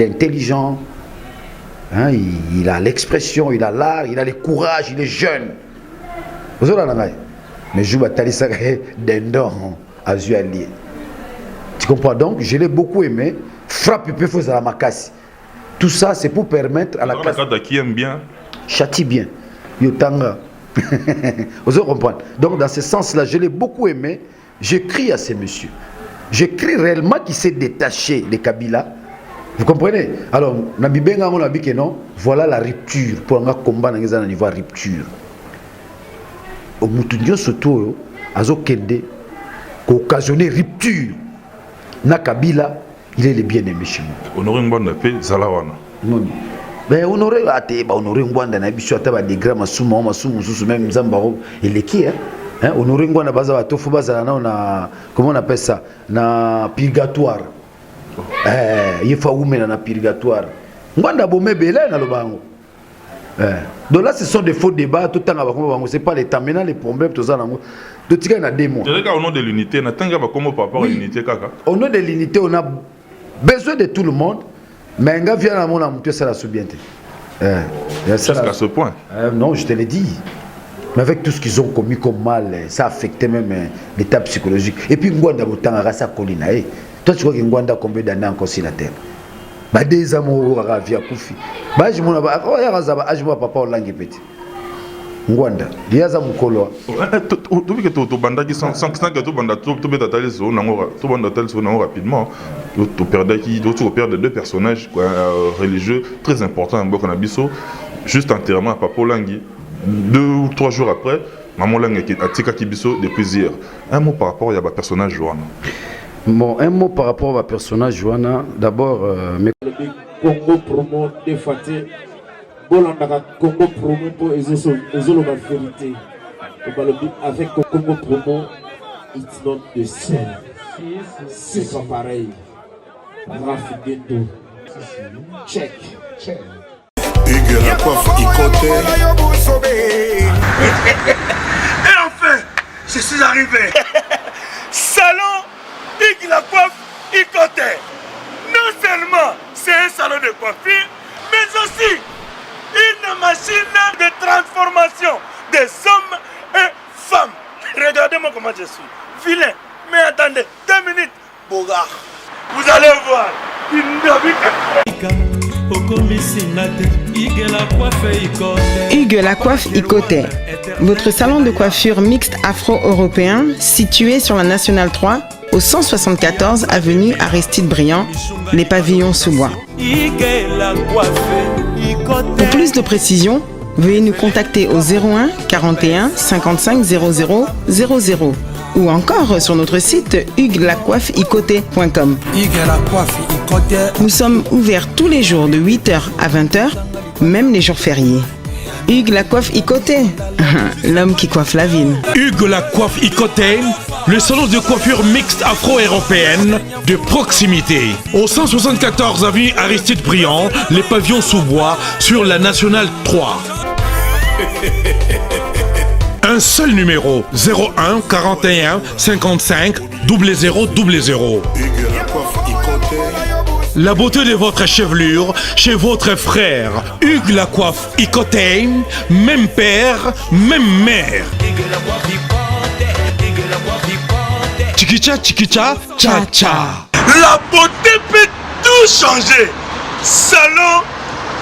est intelligent, hein, il a l'expression, il a l'art, il a le courage, il est jeune. Vous avez mais je vais d'Endon à Zualier. Tu comprends donc? Je l'ai beaucoup aimé. Frappe, il peut faire la macasse. Tout ça, c'est pour permettre à la classe. Qui aime bien. Châtie bien. Yotanga. Vous comprenez? Donc, dans ce sens-là, je l'ai beaucoup aimé. J'écris à ces messieurs. J'écris réellement qu'il s'est détaché de Kabila. Vous comprenez? Alors, voilà la rupture. Pour un combat, on a un niveau de rupture. Au Moutounio Soto, Azo Kende, qui occasionné rupture. Na Kabila, il est le bien-aimé chez moi. Honoré Ngwanda pe Zalawana. Non. Mais honoré honoré Ngwanda na biso ata des grammes masumu même Zambaro il est qui hein? Honoré Ngwanda baza ba tofu baza na comment on appelle ça na purgatoire. Il faut oumena na purgatoire. Ngwanda bomé belé na lobango. Donc là ce sont des faux débats tout temps bango c'est pas les temps maintenant les problèmes tout ça nango. De tika na démon. Au nom de l'unité na tanga ba comment par rapport à l'unité kaka. Au nom de l'unité on a besoin de tout le monde. Mais un gars vient à mon amour, ça la sous-bienté. Jusqu'à ce point. Non, je te l'ai dit. Mais avec tout ce qu'ils ont commis comme mal, ça a affecté même l'état psychologique. Et puis, Ngwanda Boutanga, ça colline. Toi, tu crois que Ngwanda a combien d'années encore sur la terre? Bah, des amours, Ravia Koufi. Bah, je m'en vais, papa, au langue petit. Ngwanda, il y a un mukolo. Tu veux que tu bandes qui sont sans que tu bandes tout bête à tel zone, tu bandes tel zone rapidement. Tu perds deux personnages religieux très importants en Bokanabiso, juste entièrement à Papa Langui. 2 ou 3 jours après, Maman Langui a Tika Kibiso depuis hier. Un mot par rapport à personnage Johanna. Bon, un mot par rapport à personnage Johanna. D'abord, le Congo promo de Fatih. Bolanda Congo promo pour Ezolo la vérité. Avec Congo promo, it's not the same. C'est pas pareil. Rafidendo. Check. Hugues la coiffe Ikote. Et enfin, je suis arrivé. Salon Hugues la coiffe Ikote. Non seulement c'est un salon de coiffure, mais aussi une machine de transformation des hommes et femmes. Regardez-moi comment je suis. Vilain. Mais attendez, 2 minutes. Bogart. Vous allez voir. Hugues la coiffe Ikote. Votre salon de coiffure mixte afro-européen situé sur la Nationale 3 au 174 avenue Aristide Briand, les pavillons sous bois. Pour plus de précisions, veuillez nous contacter au 01 41 55 00 00 ou encore sur notre site huguelacoiffeikote.com. Nous sommes ouverts tous les jours de 8h à 20h, même les jours fériés. Hugues la coiffe Ikote, l'homme qui coiffe la ville. Hugues la coiffe Ikote, le salon de coiffure mixte afro-européenne de proximité. Au 174 avenue Aristide Briand, les pavillons sous bois sur la Nationale 3. Un seul numéro, 01 41 55 00 00. La beauté de votre chevelure chez votre frère. Hugues la coiffe Ikote, même père, même mère. Chikicha, chikicha, cha cha. La beauté peut tout changer. Salon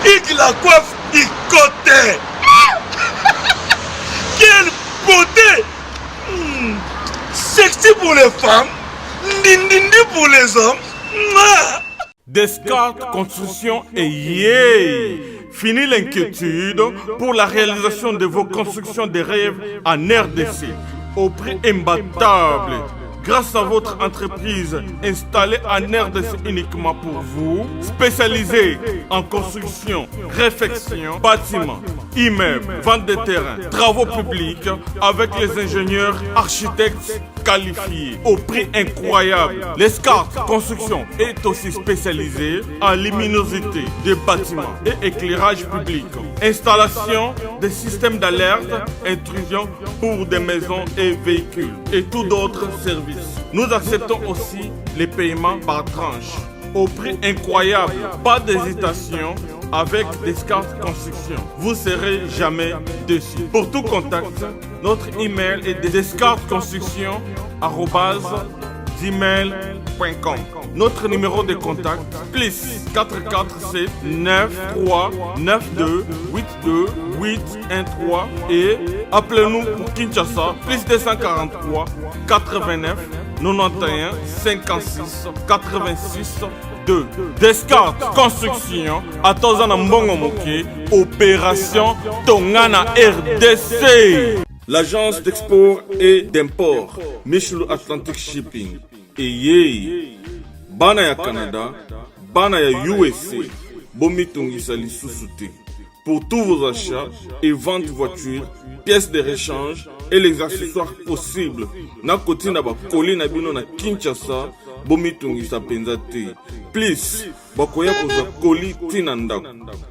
Hugues la coiffe Ikote. Quelle beauté! Sexy pour les femmes, dindindi pour les hommes. Descartes Construction et yay! Fini l'inquiétude pour la réalisation de vos constructions de rêves en RDC au prix imbattable. Grâce à votre entreprise installée en RDC uniquement pour vous, spécialisée en construction, réfection, bâtiments, immeubles, vente de terrains, travaux publics, avec les ingénieurs architectes qualifiés au prix incroyable. L'escarpe Construction est aussi spécialisée en luminosité des bâtiments et éclairage public, installation des systèmes d'alerte, intrusion pour des maisons et véhicules et tout d'autres services. Nous acceptons aussi les paiements par tranche. au prix incroyable. Pas d'hésitation avec Descartes Construction. Vous serez jamais déçus. Pour tout contact, notre email est descartesconstruction@gmail.com. Notre numéro de contact, plus 447 93 92 82 813 et appelez-nous pour Kinshasa, plus 243 89 91 56 86 2. Descartes Construction, Atozana Mbongo Moké, Opération Tongana RDC. L'agence d'export et d'import, Michel Atlantic Shipping. Et bana ya Canada, bana ya USA, Bomitungisa Lissousouté. Pour tous vos achats et ventes de voitures, pièces de rechange et les accessoires possibles. Na koti na ba koli na bino na Kinshasa, Bomitungisa Penzate. Please, bakoya koza koli tinanda.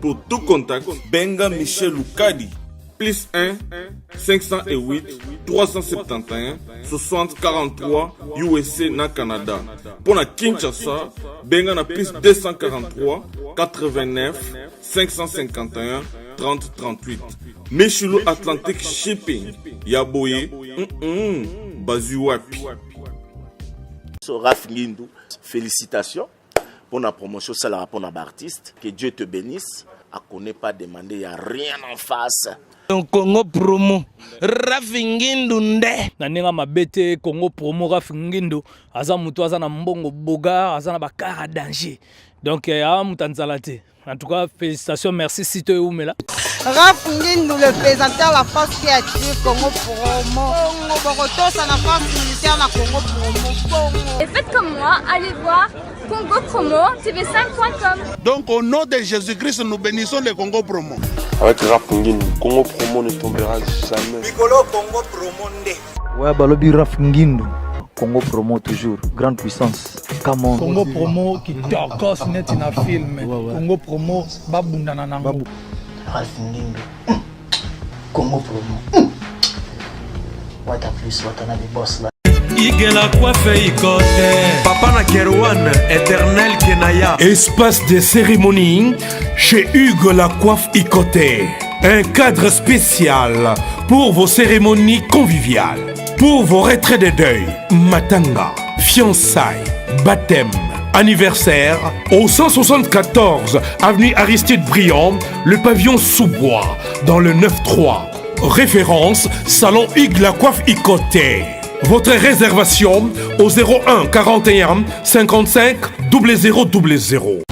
Pour tout contact, Benga Michel Lukadi. Plus 1 508 371 60 43 USA na Canada. Pour la Kinshasa, benga na plus 243 89 551 30 38. Michelo Atlantic Shipping. Yaboye, Bazuapi. Raf Ngindou, félicitations pour la promotion, c'est la rapport d'artiste. Que Dieu te bénisse. À connaît pas demander, il n'y a rien en face. Congo promo Rafingindu nde naninga mabete Congo promo Rafingindu aza mutu aza na mbongo boga aza na bakara danger donc a mutanzala te. En tout cas félicitations, merci Sito Oumela. Rafingindu le présentateur la force créative Congo promo Boroto ça la force militaire na Congo promo. Et faites comme moi, allez voir Congo promo tv5.com. Donc au nom de Jésus-Christ nous bénissons le Congo promo. Avec Rafingindu, Congo promo ne tombera jamais. Bigolo Congo promo nde. Ouais, balobi Rafingindu. Congo promo toujours, grande puissance. Come on. Congo promo qui torcos net na film. Congo promo babunda na nango. Rafingindu. Congo promo. What a plus, what a boss là. Igela coiffe ikote Papa na Kerouan, éternel Kenaya. Espace de cérémonie chez Hugues la coiffe Ikote. Un cadre spécial pour vos cérémonies conviviales, pour vos retraits de deuil, matanga, fiançailles, baptême, anniversaire. Au 174 avenue Aristide Briand, le pavillon sous-bois, dans le 9-3. Référence Salon Hugues la coiffe Ikote. Votre réservation au 01 41 55 0000.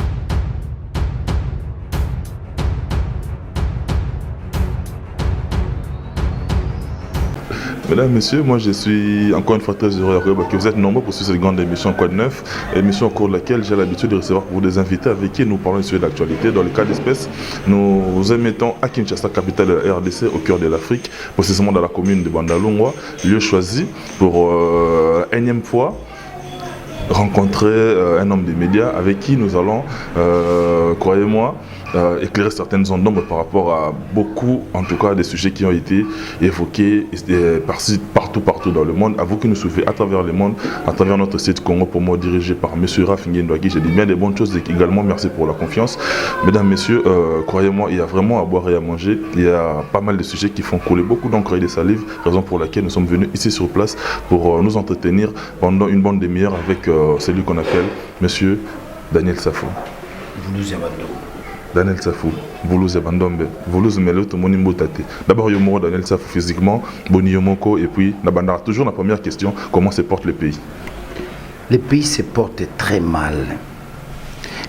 Mesdames, Messieurs, moi je suis encore une fois très heureux que vous êtes nombreux pour suivre cette grande émission Quoi de Neuf, émission au cours de laquelle j'ai l'habitude de recevoir pour vous des invités avec qui nous parlons sur l'actualité. Dans le cas d'espèce, nous émettons à Kinshasa, capitale de la RDC, au cœur de l'Afrique, précisément dans la commune de Bandalungwa, lieu choisi pour énième fois rencontrer un homme des médias avec qui nous allons, croyez-moi, éclairer certaines zones d'ombre par rapport à beaucoup, en tout cas, des sujets qui ont été évoqués partout dans le monde. À vous qui nous suivez à travers le monde, à travers notre site Congo Promo dirigé par M. Rafingindu. J'ai dit bien des bonnes choses et également merci pour la confiance. Mesdames, Messieurs, croyez-moi, il y a vraiment à boire et à manger. Il y a pas mal de sujets qui font couler beaucoup d'encre et de salive, raison pour laquelle nous sommes venus ici sur place pour nous entretenir pendant une bonne demi-heure avec celui qu'on appelle M. Daniel Safou. Daniel Safou, Boulouz et Bandombe, Boulouz Melo, Tomoni Mbotate. D'abord, Yomo Daniel Safou physiquement, Boni Yomoko, et puis Nabandar. Toujours la première question, comment se porte le pays? Le pays se porte très mal.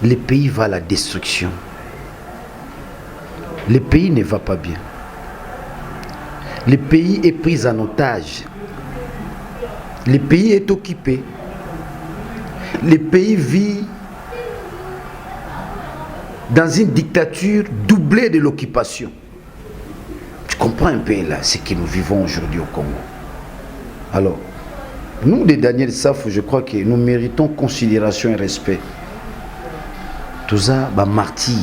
Le pays va à la destruction. Le pays ne va pas bien. Le pays est pris en otage. Le pays est occupé. Le pays vit dans une dictature doublée de l'occupation. Tu comprends un peu là ce que nous vivons aujourd'hui au Congo. Alors, nous de Daniel Safou, je crois que nous méritons considération et respect. Tout ça, bah, martyr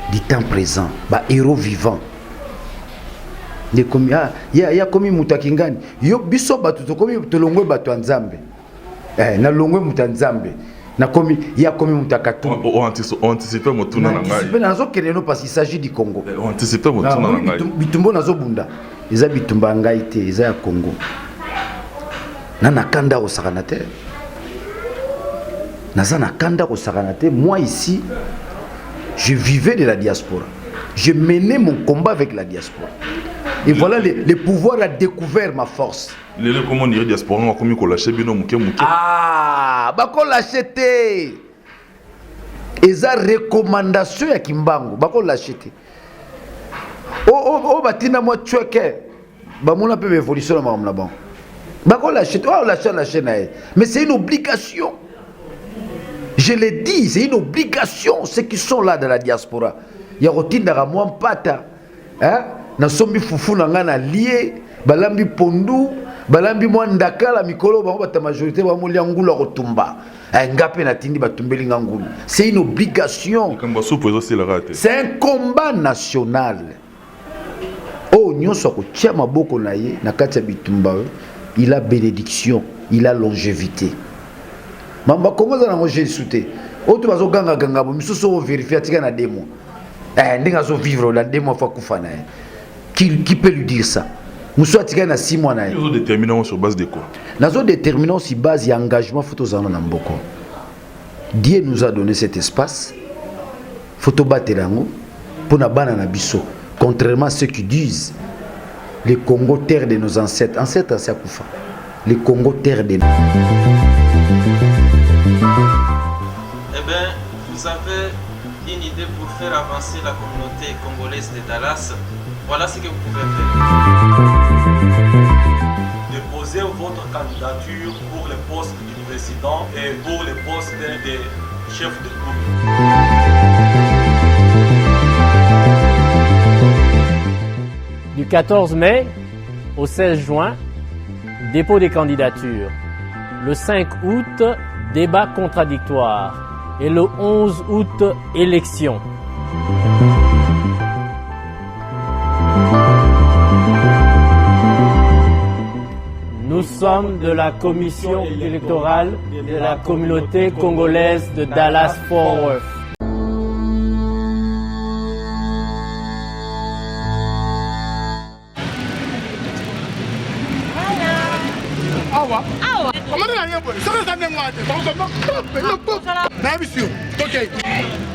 du temps présent, bah, héros vivant. Il y a comme Moutakingani. Yo biso batu to comme to longwe batu nzambe. Na longwe mutanzambe. Il y a combien de temps on anticipe mon tour dans la parce qu'il s'agit du Congo. On anticipe mon tour dans la Bitumbo nazo bunda. Ils habitent Bitumba ngaite, ils à Congo. Nana kanda au Saranate. Nazana kanda au Saranate. Moi ici, je vivais de la diaspora. Je menais mon combat avec la diaspora. Et voilà, le pouvoir a découvert ma force. Comment on dirait diaspora, on a commis qu'on lâchait bien au mouké. Ah, bah qu'on l'achetait. Et ça recommandation à Kimbango, bah qu'on l'achetait. Oh, batina moi tchoueke. Bah mon appel évolution là là-bas. Bah qu'on l'achète, oh la chaîne. Mais c'est une obligation. Je l'ai dit, c'est une obligation. Ceux qui sont là dans la diaspora. Il y a routine dans moi pata. Hein? Na sombi fufu na ngana lié, balambi pondu, balambi mwandaka la mikolo ba ta majorité ba molia ngula rotumba. Ngape na tindi batumbeli ngangulu. C'est une obligation. C'est un combat national. Oh nyonso ko tia maboko na ye na kati ya bitumba. Il a bénédiction, il a longévité. Mamba Congo za na j'ai souté. Oto bazo ganga ganga bo misuso vérifier atika na demo. Ndinga zo vivre la demo fa kufana. Qui peut lui dire ça? Nous sommes à 6 mois. Nous déterminons sur base de quoi? Nous déterminons sur base d'engagement. Dieu nous a donné cet espace. Photo Batelango pour na banana biso. Contrairement à ceux qui disent le Congo terre de nos ancêtres. Ancêtres c'est Koufa. Le Congo terre de nos. Eh bien, vous avez une idée pour faire avancer la communauté congolaise de Dallas. Voilà ce que vous pouvez faire. Déposez votre candidature pour le poste du président et pour le poste de chef de groupe. Du 14 mai au 16 juin, dépôt des candidatures. Le 5 août, débat contradictoire. Et le 11 août, élection. Nous sommes de la commission électorale de la communauté congolaise de Dallas-Fort Worth.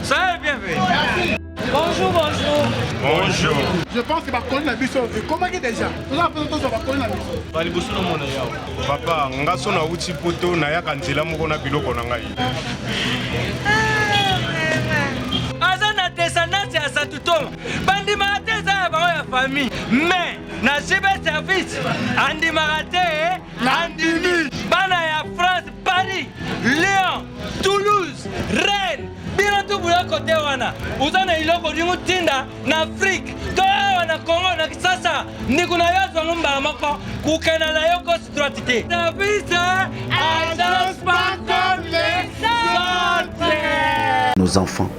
Ça est bien fait. Bonjour, bonjour. Bonjour. Je pense que Bakoni na biso comment que déjà. Nous avons fait tout Bakoni na biso. Bali bosu no mona yao. Papa, ngaso na uti poto na ya kanzela moko na biloko na ngai. Azana descendance ya Satutoma. Bandi marate za ba ya famille. Mais na cyber service andi marate andimi. Bana ya France, Paris, Lyon, Toulouse, Rennes. Bino tu buya kote wana. Uzana iloko dingu tinda na Afrique. Toa wana Congo na Kisasa. Nikuna yazo ngumba mako. Kukena na yoko situatite. Service agence pas comme les autres. Nos enfants.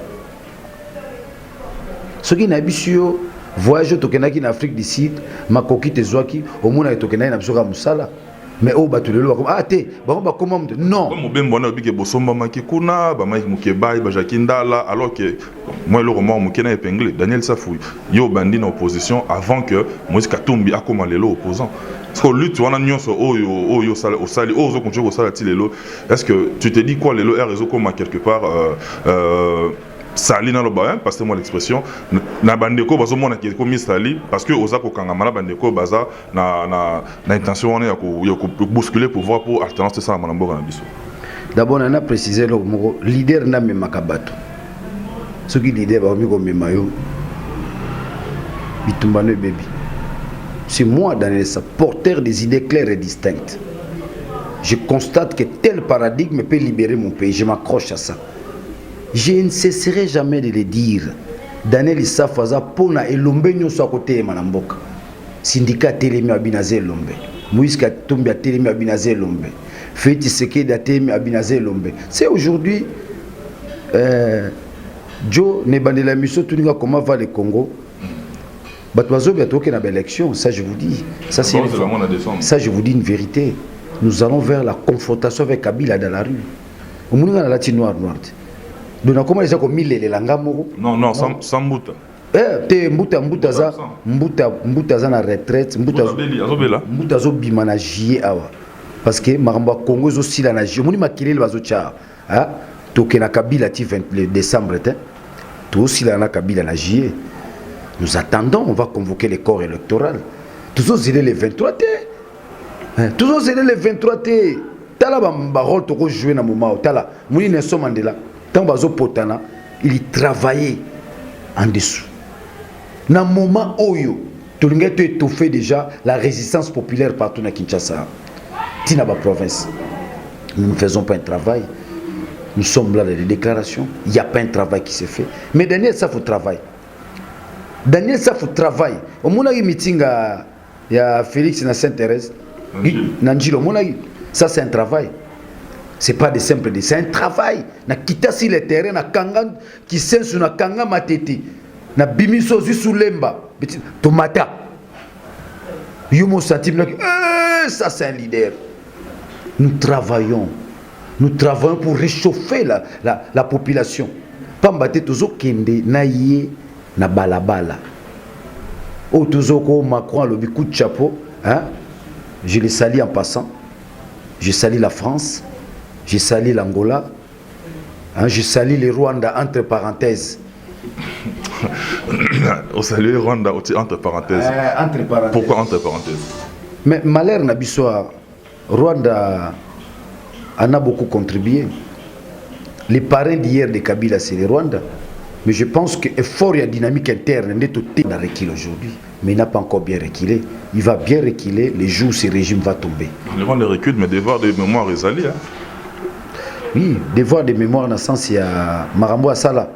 Ce qui n'a bisio voyage au Tokenaki en Afrique du Sud, makoki tezwaki, au monde avec Tokenaki na bisoka musala. Mais oh bah tu le vois ah t'es bah comment non comme ben bon obike bosomba makikuna ba mai mukebai ba jakindala alors que moi le roman mukena épinglé Daniel Safou yo bandi na opposition avant que Moïse Katumbi a comment lelo opposant parce que lutte wana nyonso oyo sala osali ozo continuer ko sala ti lelo est-ce que tu te dis quoi lelo est réseau comme quelque part sali na loba hein passez-moi l'expression na bandeko bazomona ki komi sali parce que oza ko kangama na bandeko baza na intention on ya ko bousculer pouvoir pour alternance ça na mboka na biso. D'abord on a précisé le leader na makabato ce qui leader ba mi ko memayo bitumbano baby c'est moi Daniel Sa porteur des idées claires et distinctes. Je constate que tel paradigme peut libérer mon pays, je m'accroche à ça. Je ne cesserai jamais de le dire. Daniel Issa Faza pona elombe nyonso à côté manamboka. Syndicat Telemi Abinaze Elombe. Moïse Katumbi a Telemi Abinaze Elombe. Feti Sekedi a Telemi Abinaze Elombe. C'est aujourd'hui Joe Nebandela Miso Tuninga comment va le Congo. Batwazo bientôt qu'il y a une élection, ça je vous dis. Ça c'est ça je vous dis une vérité. Nous allons vers la confrontation avec Kabila dans la rue. omuninga na lati noir donc nakoma déjà ko milelelanga moko non sans mbuta te mbuta za na retraite mbuta azobima na juillet awa parce que makambo ya Congo ezosila na juillet omoni makelele bazotya toke na Kabila ti 20 décembre te tosila na Kabila na juillet. Nous attendons, on va convoquer les corps électoraux. Toujours zélé les 23 T. Toujours zélé les 23 T. Tala ba rôle to jouer na moment tala Mouni Nelson Mandela tant bazo potana il travaillait en dessous. Na moment oyo to linga to étouffer déjà la résistance populaire partout na Kinshasa. Tina ba province. Nous ne faisons pas un travail. Nous sommes là dans les déclarations, il n'y a pas un travail qui s'est fait. Mais Daniel ça faut travail. Daniel ça faut travail. Au moment où meeting il y a Félix na Sainte-Thérèse, Nanjilo, ça c'est un travail. C'est pas des simples c'est un travail. Na kita sur le terrain na kanga qui sensu na kanga matete. Na bimiso sous lemba. Tomata. Yomo sentiment ça c'est un leader. Nous travaillons pour réchauffer la population. Pambate tozo kende na ye na balabala. O tozo ko Macron le coup de chapeau, hein? Je les salue en passant. Je salue la France, je salue l'Angola, hein? Je salue les Rwanda entre parenthèses. On salue le Rwanda entre parenthèses. Entre parenthèses. Pourquoi entre parenthèses? Mais malheur na biso Rwanda en a beaucoup contribué. Les parrains d'hier de Kabila, c'est les Rwandais. Mais je pense qu'effort et dynamique interne n'est tout à reculer aujourd'hui. Mais il n'a pas encore bien reculé. Il va bien reculer les jours où ce régime va tomber. Les Rwandais reculent, mais devoir de mémoire est allé. Oui, devoir de mémoire dans le sens, il y a Marambo Asala.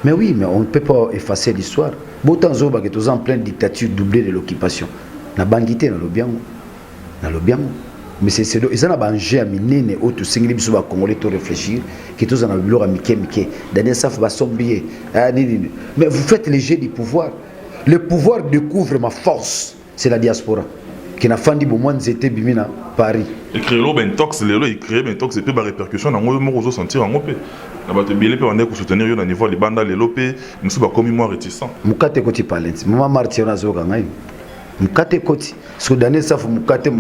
Mais oui, mais on ne peut pas effacer l'histoire. Autant Zoba qui est en pleine dictature doublée de l'occupation. La banquité dans le bien. Mais c'est ça n'a pas un jeu à miner autre single biso ba congolais to réfléchir qui tous en a bilora mike Daniel Saf va sombier mais vous faites les jeux du pouvoir. Le pouvoir découvre ma force, c'est la diaspora qui n'a fandi bo moins été bimina Paris et créer lo ben tox lelo il crée ben tox et puis ba répercussion na ngo mo sentir en opé na ba te bilé pe on est pour soutenir yo na niveau les banda lelo pe musu ba comme moi réticent mukate ko ti palenti mama martiona zo kangai mukate koti so Daniel Saf mukate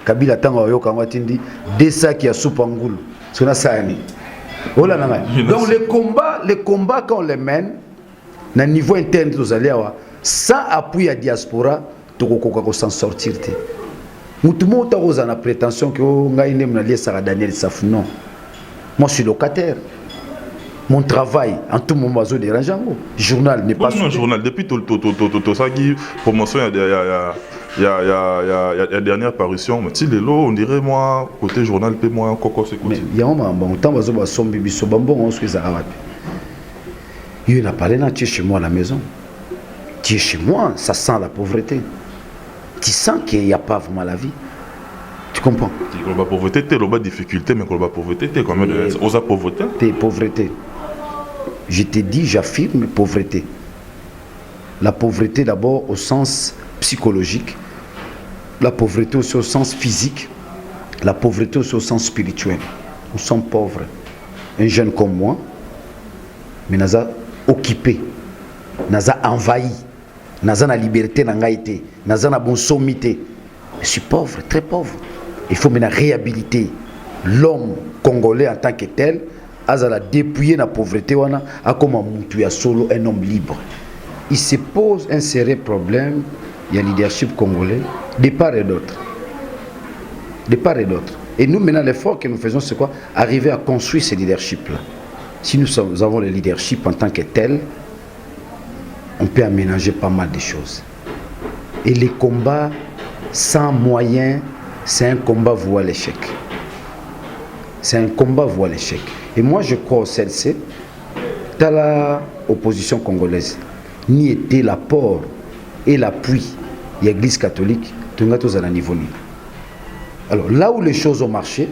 Kabila tanga yoka watindi des sacs ya soupe ngulu so na sani ola nanga donc les combats quand on les mène na niveau interne tous aliawa sans appui à diaspora tokokoka ko s'en sortir te mutu mo ta roza na prétention que ngai nem na liesa Daniel Saf non moi je suis locataire. Mon travail, en tout moment, je dérange. Journal n'est pas un journal. Depuis tout ça qui promotion, il y a dernière parution. Mais si les lots, on dirait moi, côté journal, paie moi encore c'est côté. Il y a un moment, on t'a besoin de son bibi, son bambon, on se fait ça. Il n'a pas l'air tu es chez moi à la maison. Tu es chez moi, ça sent la pauvreté. Tu sens qu'il n'y a pas vraiment la vie. Tu comprends? La pauvreté, c'est la difficulté, mais la pauvreté, c'est quand même la pauvreté. C'est pauvreté. Je te dis, j'affirme pauvreté. La pauvreté d'abord au sens psychologique, la pauvreté aussi au sens physique, la pauvreté aussi au sens spirituel. Nous sommes pauvres. Un jeune comme moi, mais nous a occupé, nous a envahi, nous a la liberté, nous a la bonne sommité. Je suis pauvre, très pauvre. Il faut maintenant réhabiliter l'homme congolais en tant que tel, à la dépouiller la pauvreté, à comment monter solo un homme libre. Il se pose un sérieux problème, il y a le leadership congolais, de part et d'autre. De part et d'autre. Et nous, maintenant, l'effort que nous faisons, c'est quoi? Arriver à construire ce leadership-là. Si nous avons le leadership en tant que tel, on peut aménager pas mal de choses. Et les combats sans moyens, c'est un combat voué à l'échec. C'est un combat voué à l'échec. Et moi, je crois au CLC, dans l'opposition congolaise, ni était l'apport et l'appui de l'Église catholique, tout le monde à niveau. Alors, là où les choses ont marché,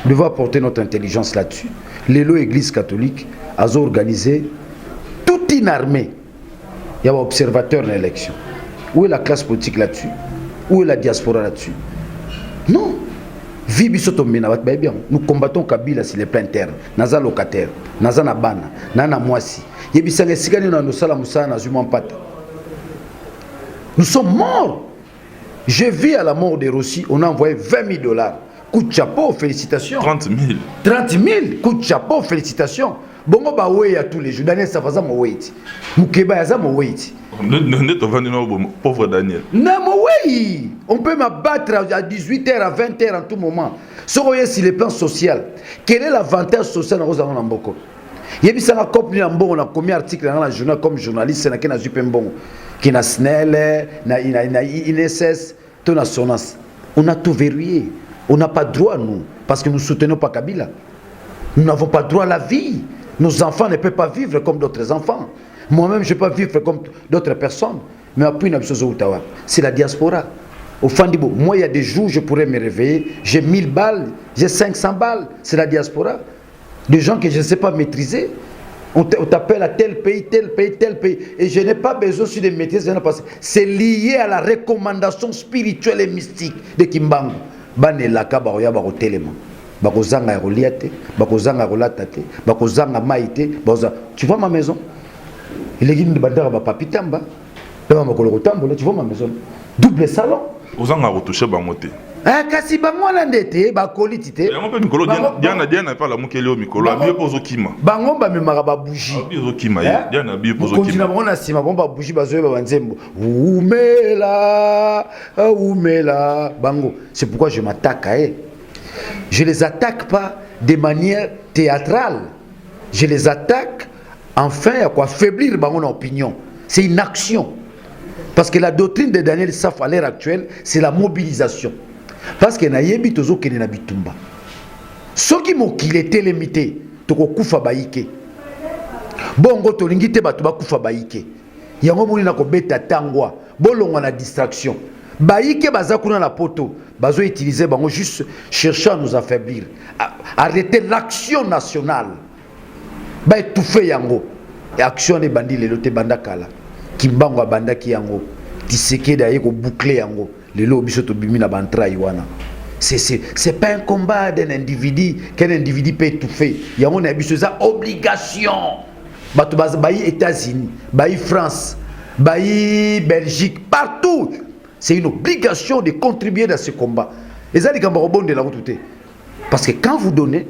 nous devons apporter notre intelligence là-dessus. L'Église catholique a organisé toute une armée. Il y a un observateur dans l'élection. Où est la classe politique là-dessus? Où est la diaspora là-dessus? Non. vie biso tomena bat bien. Nous combattons Kabila sur les plans internes. Naza locataire, naza na bana, nana mwasi. Yebisanga sikani na nosala musana na zuma mpata. Nous sommes morts. Je vis à la mort de Rossi, on a envoyé $20 000. Coup de chapeau, félicitations. 30 000. 30 000, coup de chapeau, félicitations. Bongo ba wey à tous les jours. Daniel Safaza mo wait. Mukeba yaza mo wait. Pauvre Daniel. Non, mo wey. On peut m'abattre à 18h, à 20h en tout moment. Soroye sur le plan social. Quel est l'avantage social dans Rosa Namboko? Yebisa na cop ni Namboko na combien d'articles dans la journal comme journaliste na kena Zupembongo. Qui na SNEL, na INSS, tout na SONAS. On a tout verrouillé. On n'a pas droit, nous, parce que nous ne soutenons pas Kabila. Nous n'avons pas droit à la vie. Nos enfants ne peuvent pas vivre comme d'autres enfants. Moi-même, je ne peux pas vivre comme d'autres personnes. Mais après, c'est la diaspora. Au Fandibo, moi, il y a des jours, je pourrais me réveiller. J'ai 1000 balles, j'ai 500 balles. C'est la diaspora. Des gens que je ne sais pas maîtriser. On t'appelle à tel pays, tel pays, tel pays. Et je n'ai pas besoin de maîtriser. C'est lié à la recommandation spirituelle et mystique de Kimbangu. Banelaka baroya baro telema. Bakozanga roliate, bakozanga rolatate, bakozanga maïté, baza. Tu vois ma maison? Il est guiné de bandara ba papitamba. Là ma koloko tambola, tu vois ma maison? Double salon. Ozanga retoucher bangote. Ah kasi bango na ndete ba kolitite. Yango pe mikolo diana pas la mukele o mikolo abi pozo kima. Bango ba memaka ba bougie. Abi pozo kima ye. Diana abi pozo kima. Continue bango na sima bango ba bougie bazoye ba nzembo. Umela, umela bango. C'est pourquoi je m'attaque à eux. Je les attaque pas de manière théâtrale. Je les attaque enfin à quoi affaiblir bango na opinion. C'est une action. Parce que la doctrine de Daniel Saf à l'heure actuelle, c'est la mobilisation. Parce que na yebi tozo kene na bitumba. Soki mokile telemité toko kufa baike. Bongo tolingi te bato ba kufa baike. Yango moni na ko beta tangwa, bolongo na distraction. Baike baza kuna na poto, bazo utiliser bango juste chercher à nous affaiblir. Arrêter l'action nationale. Ba étouffer yango. Et action des bandits lelo te bandakala. Kimbango banda ki yango. Tiseke d'ailleurs ko boucler yango. Lelo bisoto bimi na bantra iwana. C'est pas un combat d'un individu qu'un individu peut étouffer. Yango na biso za obligation. Bato baz bayi États-Unis, bayi France, bayi Belgique, partout. C'est une obligation de contribuer dans ce combat. Et ça dit qu'on va rebondir la route. Parce que quand vous donnez,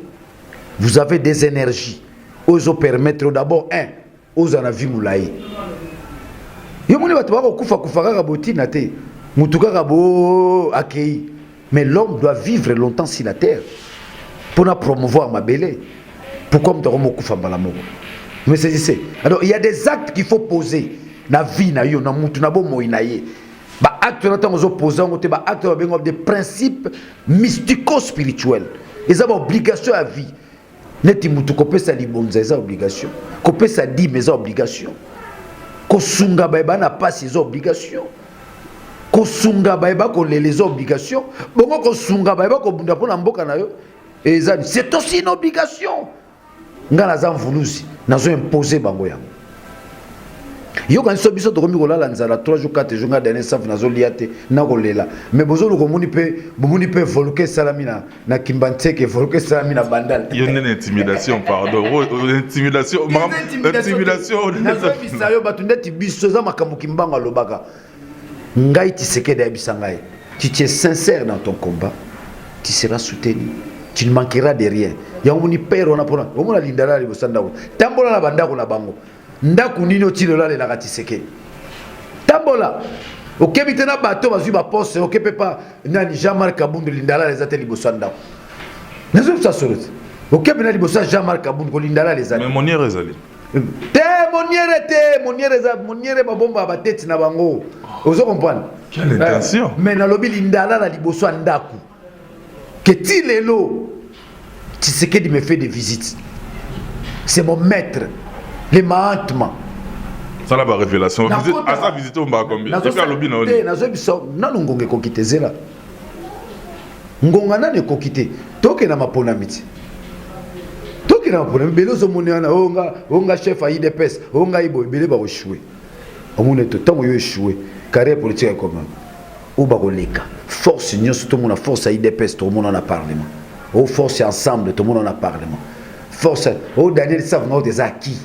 vous avez des énergies. Oso permettre d'abord aux anavi moulaye. Yomoni bato ba ko kufa kufa ka boti na te. Mutuka rabo accueilli. Mais l'homme doit vivre longtemps sur la terre pour nous promouvoir ma belle. Pourquoi me donner kufa mbalamogo? Mais c'est alors il y a des actes qu'il faut poser na vie na yo na mutu na bo moinaye. Ba acte na tango zo poser ngote ba acte ba bengo des principes mystico-spirituels. Ils ont obligation à vie. Neti mutu ko pesa libonza eza obligation. Ko pesa di mais obligation. Ko sunga ba na pas ses obligations. Ko sunga ba ko les obligations. Bongo ko sunga ba ko bunda pona mboka na yo. Et c'est aussi une obligation. Ngala za mvuluzi nazo imposer bango yango. Yo kan so biso to komi ko lala nzala 3 jours 4 jours nga dernier saf nazo liate na ko lela. Mais bozo lo komuni pe volker salamina na kimbanteke volker salamina bandal. Il y a une intimidation pardon. Intimidation. Intimidation. Nazo bisayo batundeti biso za makambo kimbanga lobaka. Ngai tiseke da bisangai. Tu es sincère dans ton combat, tu seras soutenu. Tu ne manqueras de rien. Yango ni père on a pona. On a lindala li bosanda. Tambola na bandako na bango. Ndaku nino ti lola le na katiseke. Tambola. Okebite na bato bazui ba poste okepe pa nani Jean-Marc Kabundu lindala les ateli bosanda. Nazo ça sorot. Okepe na libosa Jean-Marc Kabundu ko lindala les ateli. Mais moniere ezali. Moniere babomba ba tête na bango. Ozo comprendre. Quelle intention. Mais na lobi lindala la liboso ndaku. Que ti lelo Tshisekedi me fait des visites. C'est mon maître. Les mahatma. Ça la révélation. À sa visite on va combien? Et puis à lobi na oli. Nazo biso na ngonge ko kitezela. Ngonga na ne ko kité. Toke na mapona miti. Toke na mapona belozo moniana onga chef a IDPS, onga ibo bele ba échouer. Omone to tango yo échouer. Carrière politique comment? Ou ba koleka. force nyonso tout le monde a force à IDPS tout le monde en a parlement oh force ensemble tout le monde en a parlement force oh Daniel savent des acquis.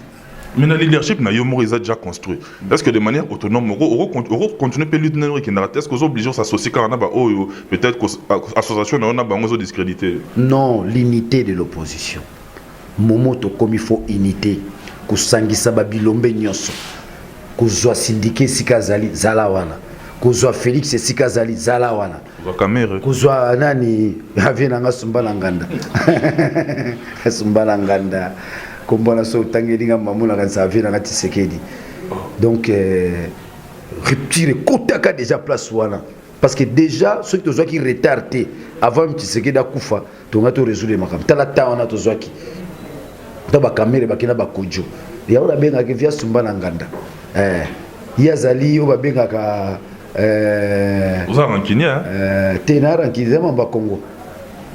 Mais le leadership n'a déjà construit. Est-ce que de manière autonome, on continue à lutter dans le est-ce qu'on est obligé de s'associer quand on a peut-être que l'association a discrédité? Non, l'unité de l'opposition. Momoto comme il faut unité. Kusangisa babilombe nyonso. Kuzwa syndiqué sikazali zalawana. Kuzwa Félix sikazali zalawana. Kuzwa nani avena ngasumbala nganda. Sumbala nganda. Kombona so tangelinga mamuna kan sa vina ngati sekedi. Donc rupture kotaka déjà place wana parce que déjà ceux qui retardé avant Tshisekedi akufa tonga to résoudre makam tala tawana to zwaki taba kamere bakina bakojo ya ona benga ke via sumbana nganda yazali yo babenga ka uzanga kinya tenara kizema ba Congo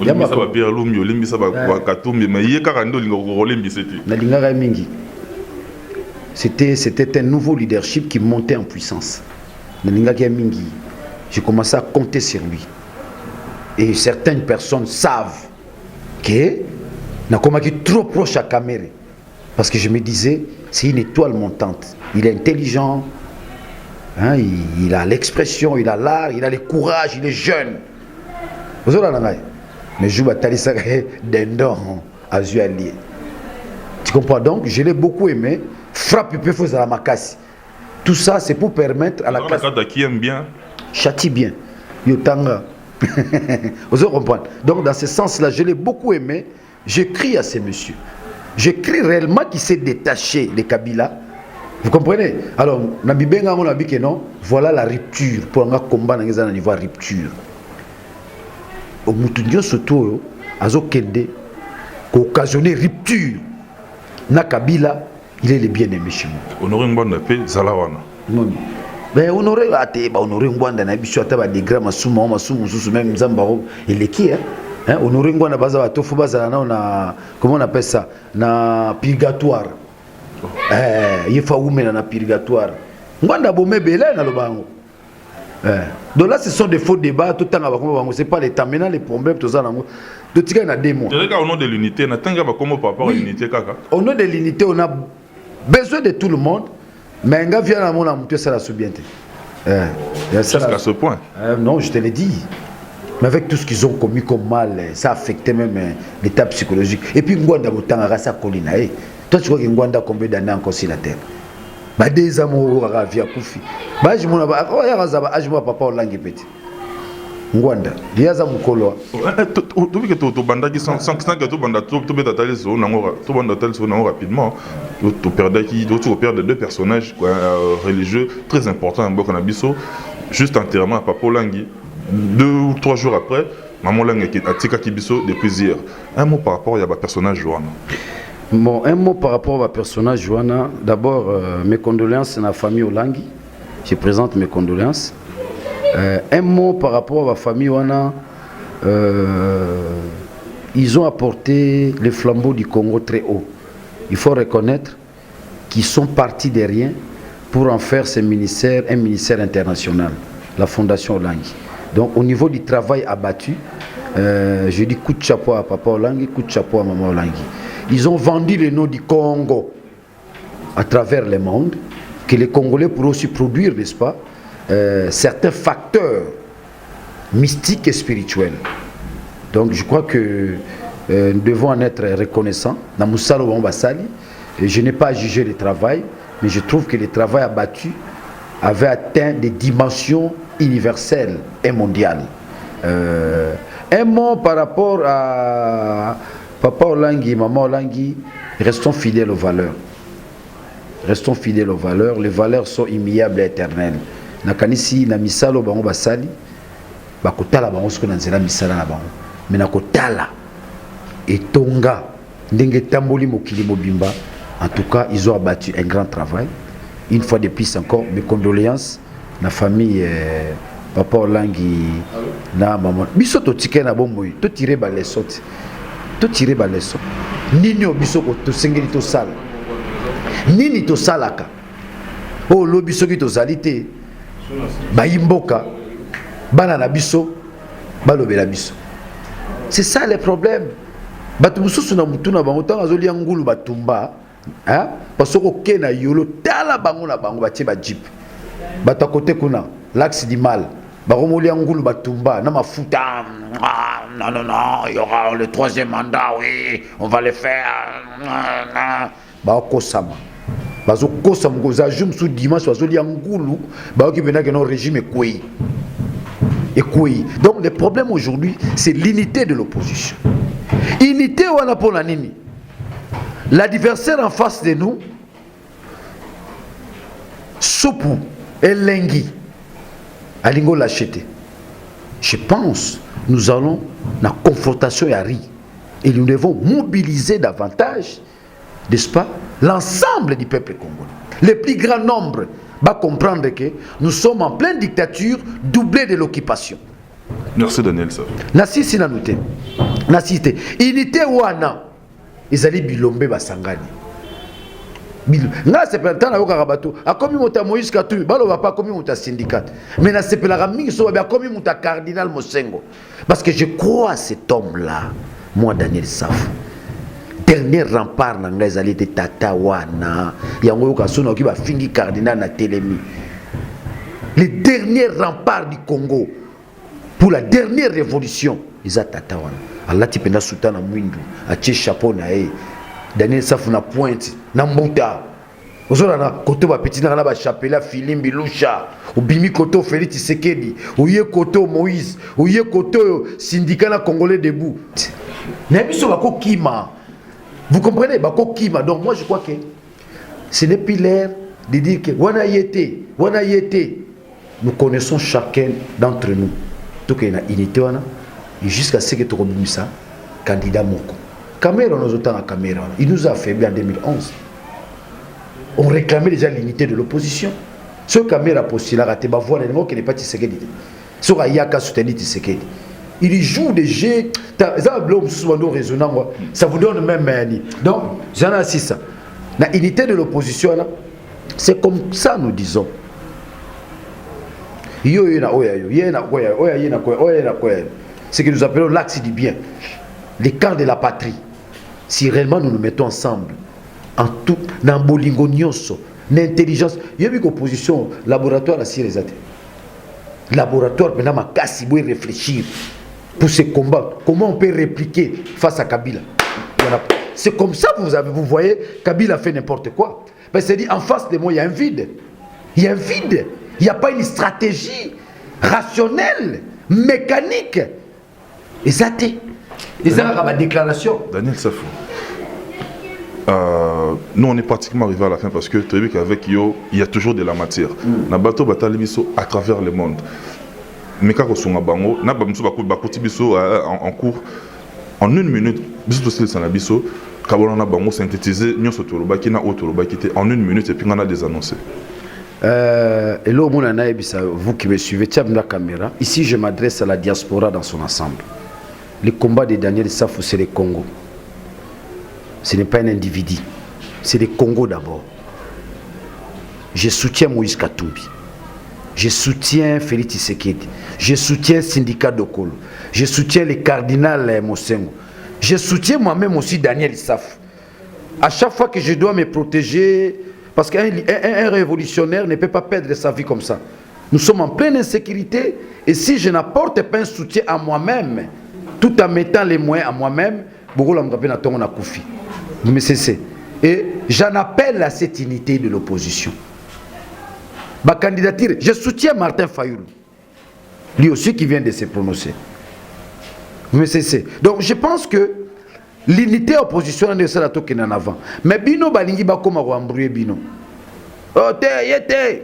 Olimbisa ba Pierre Lumbi, Olimbisa ba Katumbi, mais il y a carrément mingi. C'était un nouveau leadership qui montait en puissance. J'ai commencé à compter sur lui. Et certaines personnes savent que Nakoma est trop proche à Kamere. Parce que je me disais, c'est une étoile montante. Il est intelligent, hein, il a l'expression, il a l'art, il a le courage, il est jeune. Vous avez mais je vais d'Endon à Zualier. Tu comprends donc? Je l'ai beaucoup aimé. Frappe peu faut à la makasi. Tout ça, c'est pour permettre à la classe. Qui aime bien. Châtie bien. Yotanga. Vous comprenez? Donc, dans ce sens-là, je l'ai beaucoup aimé. J'écris à ces messieurs. J'écris réellement qui s'est détaché de Kabila. Vous comprenez? Alors, Nabibenga, on a dit que non. Voilà la rupture. Pour un combat, on a niveau rupture. Au Moutounio Soto, Azo Kende, qui occasionné rupture. Na Kabila, il est le bien-aimé chez moi. Honoré Ngwanda pe Zalawana. Non. Ben honoré ate, ba honoré Ngwanda na biso ata ba degra masuma susu même Zambaro il est qui hein? Honoré Ngwanda baza ba tofu baza na comment on appelle ça? Na purgatoire. Il faut oumena na purgatoire. Ngwanda bomé belé na lobango. Donc là, ce sont des faux débats. Tout le temps, c'est pas les temps. Maintenant, les problèmes, tout ça, tout ça, il y a des mots. Au nom de l'unité, au nom de l'unité, on a besoin de tout le monde. Mais on vient à mon amour, ça la soubienté. Jusqu'à ce point. Non, je te l'ai dit. Mais avec tout ce qu'ils ont commis comme mal, ça a affecté même l'état psychologique. Et puis, Ngwanda, ça colline. Toi, tu vois que Ngwanda, combien d'années encore sur la terre? Bah des amours à via Koufi. Bah je m'en vais. Oh yazaba, je m'en papa Olangi petit. Ngwanda, yaza mukolo. Tu veux que tu banda qui sans que tu banda tu beta tali zo nangora, tu banda tali zo nangora rapidement. Tu perdais qui, tu perds deux personnages religieux très importants en Burkina Faso. Juste entièrement à papa Olangi. 2 ou 3 jours après, maman Olangi qui a tika Kibiso depuis hier. Un mot par rapport à un personnage Joana. Bon, un mot par rapport au personnage Joana. D'abord, mes condoléances à la famille Olangi. Je présente mes condoléances. Un mot par rapport à la famille Joana. Ils ont apporté les flambeaux du Congo très haut. Il faut reconnaître qu'ils sont partis de rien pour en faire ce ministère, un ministère international, la Fondation Olangi. Donc, au niveau du travail abattu, je dis coup de chapeau à Papa Olangi, coup de chapeau à Maman Olangi. Ils ont vendu le nom du Congo à travers le monde, que les Congolais pourraient aussi produire, n'est-ce pas, certains facteurs mystiques et spirituels. Donc je crois que nous devons en être reconnaissants. Je n'ai pas jugé le travail, mais je trouve que le travail abattu avait atteint des dimensions universelles et mondiales. Un mot par rapport à Papa Olangi, Maman Olangi, restons fidèles aux valeurs. Restons fidèles aux valeurs. Les valeurs sont immuables et éternelles. Nakanisi na misalo bango basali, bakotala bango siko nanzela misala na bango. Mais nakotala etonga ndenge tamboli mokili mobimba. En tout cas, ils ont abattu un grand travail. Une fois de plus encore, mes condoléances na famille Papa Olangi na maman. Biso to tike na bomboy, to tirer ba les sautes. To tirer ba les sautes. Nini obiso ko to sengeli to sala. Nini to salaka. Oh lo biso ki to zalité. Ba imboka bana na biso balobela biso. C'est ça le problème. Batu mususu na mutu na bango tanga zoli ngulu batumba, hein? Parce que kena yolo tala bango na bango batie ba jeep. Bata côté kuna l'axe du mal. Baromoli ngulu batumba na mafuta. Non non non, il y aura le 3e mandat, oui, on va le faire. Ba kosama. Bazo kosama goza jum sou dimanche bazoli ngulu, ba ki bena que non régime ekoi. Ekoi. Donc le problème aujourd'hui, c'est l'unité de l'opposition. Unité wana pour la nini. L'adversaire en face de nous, Sopu et Lengi, Alingo l'acheter. Je pense, nous allons la confrontation et Ari. Et nous devons mobiliser davantage, n'est-ce pas, l'ensemble du peuple congolais. Le plus grand nombre va comprendre que nous sommes en pleine dictature doublée de l'occupation. Merci Daniel Safou. Nasi sinanoute. Nasi te. Unité wana. Ezali bilombe basangani. Nga sepelata na yoka bato. Akomi mota Moïse Katumbi. Balo va pas komi mota syndicat. Mais na sepela mingi so ba komi mota cardinal Mosengo. Parce que je crois à cet homme-là. Moi Daniel Safou. Dernier rempart na nga ezali de tata wana. Yango yoka sona ki ba fingi cardinal na telemi. Le dernier rempart du Congo. Pour la dernière révolution, ils ont tatawana. Allah tipenda sultana mwindu, atie chapeau na e. Daniel Safou na pointe, na mbuta. Ozora na koto ba petit na ba chapela Filimbi Lusha, ubimi koto Félix Tshisekedi, ouye koto Moïse, ouye koto syndicat congolais debout. Na biso bako kima. Vous comprenez bako kima. Donc moi je crois que ce n'est plus l'air de dire que wana yete, wana yete. Nous connaissons chacun d'entre nous. Tout qu'il y a une unité et jusqu'à ce que tu remis ça, candidat Moko. Caméra, nous autant à Caméra. Il nous a affaibli en 2011. On réclamait déjà l'unité de l'opposition. Ce Caméra postulé a raté ma voix, qui n'est pas Tshisekedi. Ce Ayaka soutenu Tshisekedi. Il joue des jeux. Ça vous donne même. Donc, j'en ai assis ça. La unité de l'opposition, c'est comme ça nous disons. Ce que nous appelons l'axe du bien, les camps de la patrie. Si réellement nous nous mettons ensemble, en tout, dans bolingo nyonso, l'intelligence, il y a eu une opposition, laboratoire à Sirezate. Laboratoire, maintenant, ma casse, il faut réfléchir pour ce combat. Comment on peut répliquer face à Kabila? C'est comme ça que vous voyez, Kabila fait n'importe quoi. C'est-à-dire, en face de moi, il y a un vide. Il y a un vide. Il n'y a pas une stratégie rationnelle, mécanique. Et ça, c'est ma déclaration. Daniel Safou, nous on est pratiquement arrivé à la fin parce que tu as vu qu'avec Yo, il y a toujours de la matière. Na bateau batalibiso à travers le monde. Mais quand on a bango, na bamso bakotibiso en cours en 1 minute, biso to sel sanabiso, kabolana bango synthétiser nyoso tolobaki na otolobaki te en 1 minute et puis on a des annoncés. Et là, vous qui me suivez, la caméra. Ici, je m'adresse à la diaspora dans son ensemble. Le combat de Daniel Safou, c'est le Congo. Ce n'est pas un individu. C'est le Congo d'abord. Je soutiens Moïse Katumbi. Je soutiens Félix Tshisekedi. Je soutiens le syndicat Dokolo. Je soutiens le cardinal Mosengo. Je soutiens moi-même aussi Daniel Safou. À chaque fois que je dois me protéger, parce qu'un révolutionnaire ne peut pas perdre sa vie comme ça. Nous sommes en pleine insécurité et si je n'apporte pas un soutien à moi-même, tout en mettant les moyens à moi-même, vous me cessez. Et j'en appelle à cette unité de l'opposition. Ma candidature, je soutiens Martin Fayoulou. Lui aussi qui vient de se prononcer. Vous me cessez. Donc je pense que l'unité opposition ne sera pas en avant. Mais bino balingi ba koma ko embrouiller bino. Oh te yete.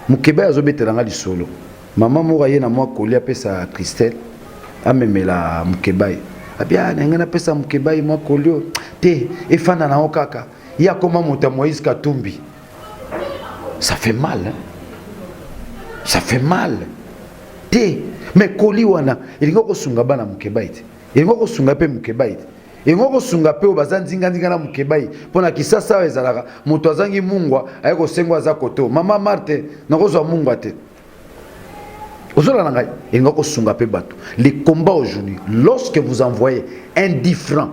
Mukeba azobetelanga lisolo. Maman moko ye na moi kolia pesa Christelle. Amemela Mukeba. Abia ngana pesa Mukeba moi kolio. Te efana na okaka. Ya koma mota Moïse Katumbi. Ça fait mal. Hein? Ça fait mal. Te mais koli wana ilingo ko sunga bana Mukeba ite. Yengo ko sunga pe Mukeba ite. Yengo ko sunga pe obazanzinga na Mukeba ite. Pona kisasa ezalaka moto azangi mungwa ayeko sengwa za koto. Mama Marte nakozwa mungwa te. Les combats aujourd'hui, lorsque vous envoyez un différent,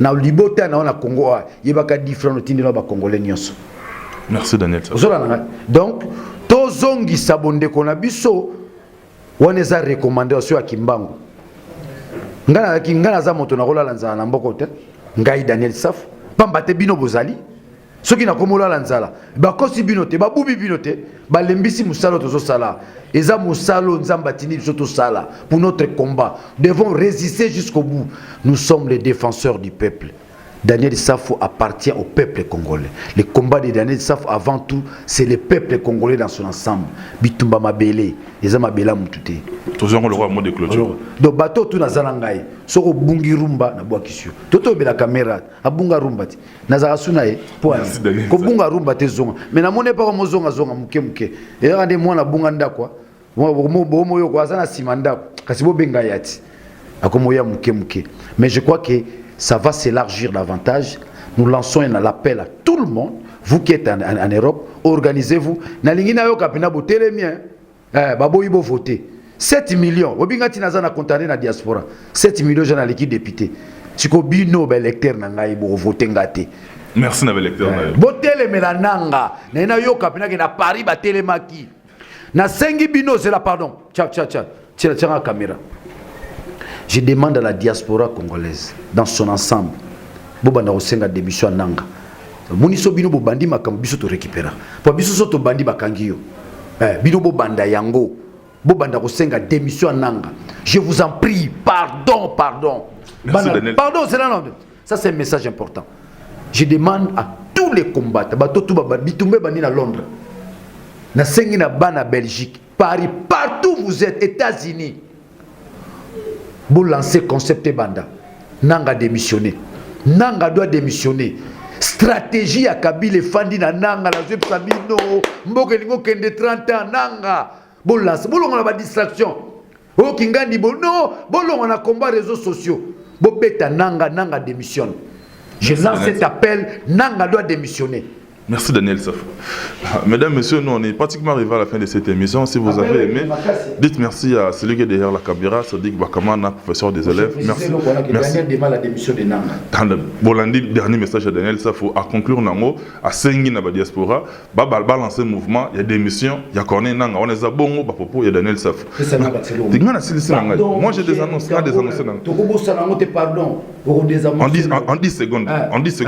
na libota na Congo, il y a un différent Congolais. Merci Daniel. Donc, tozongi sabonde kona biso, on les a recommandé aussi à Kimbangu. Ngana za moto na rola lanza na mbokote, ngai Daniel Saf, pambate bino bozali. Ce qui n'a comme la lanzala, bakosi binote, babubi binote, balembisi musalo tozo sala, eza musalo nzambatini bisoto sala pour notre combat. Nous devons résister jusqu'au bout. Nous sommes les défenseurs du peuple. Daniel Safo appartient au peuple congolais. Le combat de Daniel Safo, avant tout, c'est le peuple congolais dans son ensemble. Bitumba Mabele, eza Mabela Mutute. Toujours le roi mot de clôture. Donc bateau tout na zalangai, soko bungi rumba na boakisio. Toto be la caméra, abunga rumba ti. Nazara sunae point. Ko bunga rumba te zonga. Mais na mone pas mo zonga zonga muke muke. Et rande moi na bunga nda kwa. Mo yo kwa sana simanda. Kasi bo benga yati. Akomo ya muke muke. Mais je crois que ça va s'élargir davantage. Nous lançons un appel à tout le monde. Vous qui êtes en Europe, organisez-vous. Nalingi na yo kapina botele mien. Babo ibo voter. 7 millions. Obingati nazana contane na diaspora. 7 millions jana l'équipe député. Siko bino ba électeur na ngai bo voter ngate. Merci na ba électeur na. Botele melananga. Na yo kapina ke na Paris ba telemaki. Na sengi bino c'est la pardon. Tcha. Tira la caméra. Je demande à la diaspora congolaise, dans son ensemble, Bobanda Osenga démission Nanga. Muniso bino bobandi makambo biso to récupérer. Po biso soto bandi bakangio. Bino bobanda yango. Bobanda Osenga démission Nanga. Je vous en prie, pardon. Merci, Daniel. Pardon, c'est là. Ça c'est un message important. Je demande à tous les combattants, bato tout bitumbe bandi na Londres. Na sengi na bana Belgique, Paris, partout où vous êtes, États-Unis. Vous lancez concept banda. Nanga démissionné. Nanga doit démissionner. Stratégie à Kabila Fandi na Nanga la Zep Sabino. Mboke lingo kende 30 ans Nanga. Vous lancez. Vous l'on a distraction. Oh Kingandi bon non. Vous l'on a combat réseaux sociaux. Vous bêta Nanga démissionne. Je lance cet appel. Nanga doit démissionner. Merci Daniel Saf. Mesdames, Messieurs, nous on est pratiquement arrivé à la fin de cette émission. Si vous avez aimé, dites merci à celui qui est derrière la caméra, Sadiq Bakamana, professeur des élèves. Merci. Bolandi, dernier message à Daniel Saf, à conclure Nango, à Sengi na diaspora, Babal lancer le mouvement, il y a des missions, il y a Corné Nanga, on est à Bongo, Bapopo, il y a Daniel Saf. Moi j'ai des annonces, en 10 secondes,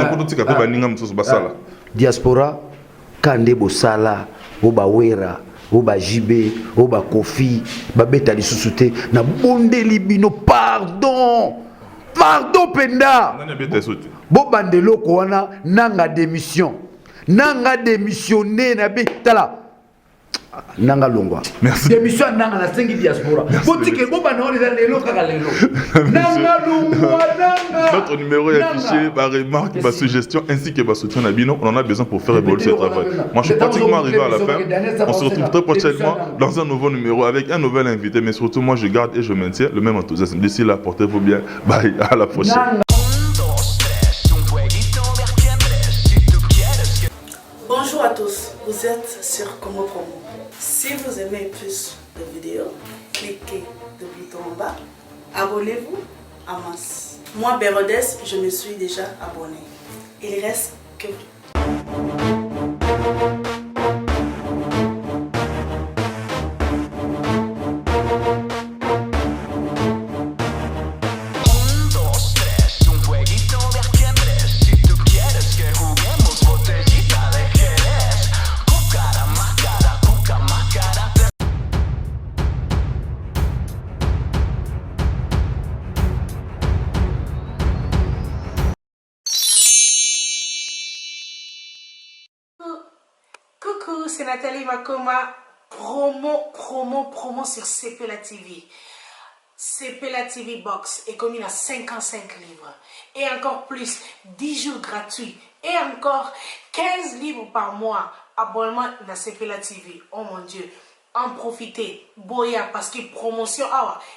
pour tout ce qui a Ningam Basala. Diaspora, Kande Bosala, Oba Wera, Oba Jibé, Oba Kofi, Babeta Lissusute, na bonde libino, pardon Penda. Bobandelo Kouana, Nanga démission. Nanga démissionné, na betala. Nanga Longwa. Merci. Démission Nanga la 5 diaspora. Botike Bobana les lelo kagalelo. Nanga Longwa Nanga. Notre numéro est affiché par remarque, par suggestion ainsi que par soutien à Bino. On en a besoin pour faire évoluer ce travail. Moi je suis pratiquement arrivé à la fin. On se retrouve très prochainement dans un nouveau numéro avec un nouvel invité. Mais surtout moi je garde et je maintiens le même enthousiasme. D'ici là, portez-vous bien. Bye, à la prochaine. Bonjour à tous, vous êtes sur Congo Promo. Si vous aimez plus de vidéos, cliquez le bouton en bas, abonnez-vous à masse. Moi, Bérodès, je me suis déjà abonné. Il reste que Coucou, c'est Nathalie Makoma, promo sur CPLA TV. CPLA TV Box est commis à 55 livres. Et encore plus, 10 jours gratuits. Et encore 15 livres par mois. Abonnement dans CPLA TV. Oh mon Dieu. En profitez. Boya, parce que promotion,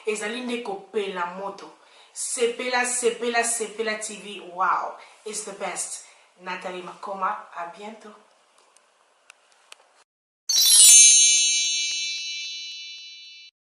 et Zaline copier la moto. CPLA TV. Wow. It's the best. Nathalie Makoma, à bientôt.